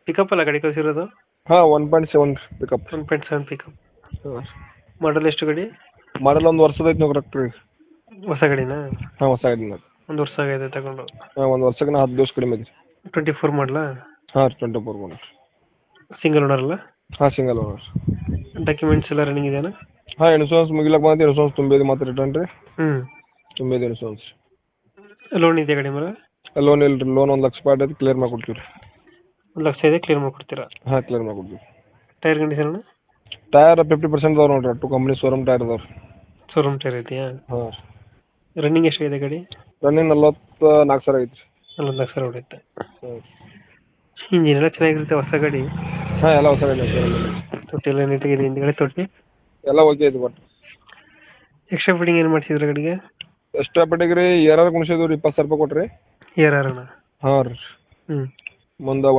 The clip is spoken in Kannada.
ಪಿಕಪ್ ಅಲ್ಲ ಗಾಡಿ ಕಳಿಸಿರೋದು? ಹಾಂ 1.7 ಪಿಕಪ್. 1.7 ಪಿಕಪ್. ಹಾಂ ಮಾಡಲ್ ಎಷ್ಟು ಗಾಡಿ? ಮಾಡಲ್ ಒಂದು ವರ್ಷದ ಐತೆ ಕರೆಕ್ಟ್ ರೀ. ಹೊಸ ಗಾಡಿನಾ? ಹಾಂ ಹೊಸ ಗಾಡಿನ. ಒಂದು ವರ್ಷ ಆಗೈತೆ ತಗೊಂಡು. ಹಾಂ ಒಂದು ವರ್ಷಕ್ಕೆ 10 ದಿವಸ ಕಡಿಮೆ ಇದೆ. 24 ಮಾಡಲಾ? ಹಾಂ 24 ಮಾಡಲ್. ಸಿಂಗಲ್ ಓನರ್ ಅಲ್ಲ? ಹಾಂ ಸಿಂಗಲ್ ಓನರ್. ಡಾಕ್ಯುಮೆಂಟ್ಸ್ ಎಲ್ಲ ರನ್ನಿಂಗ್ ಇದೆಯಾ? ಹಾಂ ಇನ್ಶೂರೆನ್ಸ್ ಮುಗಿಲಕ್ಕೆ ಬಂದೈತೆ. ಇನ್ಶೂರೆನ್ಸ್ ತುಂಬಿದೆ ಮತ್ತು ರಿಟರ್ನ್ ರೀ. ತುಂಬಿದೆ ಇನ್ಶೂರೆನ್ಸ್. ಲೋನ್ ಇದೆಯಾ ಗಾಡಿ ಮೇಲೆ? ಲೋನ್ ಇಲ್ಲ ರೀ. ಲೋನ್ 1 ಲಕ್ಷ ರೂಪಾಯಿ ಐತೆ, ಕ್ಲಿಯರ್ ಮಾಡಿಕೊಡ್ತೀವಿ ರೀ. 1 ಲಕ್ಷ ಇದೆ, ಕ್ಲಿಯರ್ ಮಾಡ್ಕೊಡ್ತೀರಾ? ಹಾಂ ಕ್ಲಿಯರ್ ಮಾಡಿಕೊಡ್ತೀವಿ. Tyre condition? ಟೈರ್ 50% ಅದಾವೆ ನೋಡ್ರಿ. ಟು ಕಂಪ್ನಿ ಶೋರೂಮ್ ಟೈರ್ ಅದಾವೆ. ಶೋರೂಮ್ ಟೈರ್ ಇದೆಯಾ? ಹಾಂ. ರನ್ನಿಂಗ್ ಎಷ್ಟಾಗಿದೆ ಗಾಡಿ? ರನ್ನಿಂಗ್ 44,000 ಐತಿ. 44 ಸಾವಿರ ಹೊಡೆಯುತ್ತೆ. ಹಾಂ. ಇಂಜಿನ್ ಎಲ್ಲ ಚೆನ್ನಾಗಿರುತ್ತೆ ಹೊಸ ಗಾಡಿ? ಹಾಂ ಎಲ್ಲ ಹೊಸ ಗಾಡಿ. ತೊಟ್ಟಿ ಎಲ್ಲ ನೀಟಾಗಿದೆ, ಹಿಂದ್ಗಡೆ ತೊಟ್ಟಿ ಎಲ್ಲ ಓಕೆ ಐತಿ. ಬಟ್ ಎಕ್ಸ್ಟ್ರಾ ಫಿಟ್ಟಿಂಗ್ ಏನು ಮಾಡಿಸಿದ್ರೆ ಗಾಡಿಗೆ? ಎಕ್ಸ್ಟ್ರಾ ಪೆಟ್ಟಿಗೆ ರೀ ಏರಾರು ಕುಣಿಸಿದ್ವಿ ರೀ. 20,000 ರೂಪಾಯಿ ಕೊಟ್ರಿ. ಏರ್ ಆರಣ? ಹಾಂ ರೀ. ಮುಂದೆ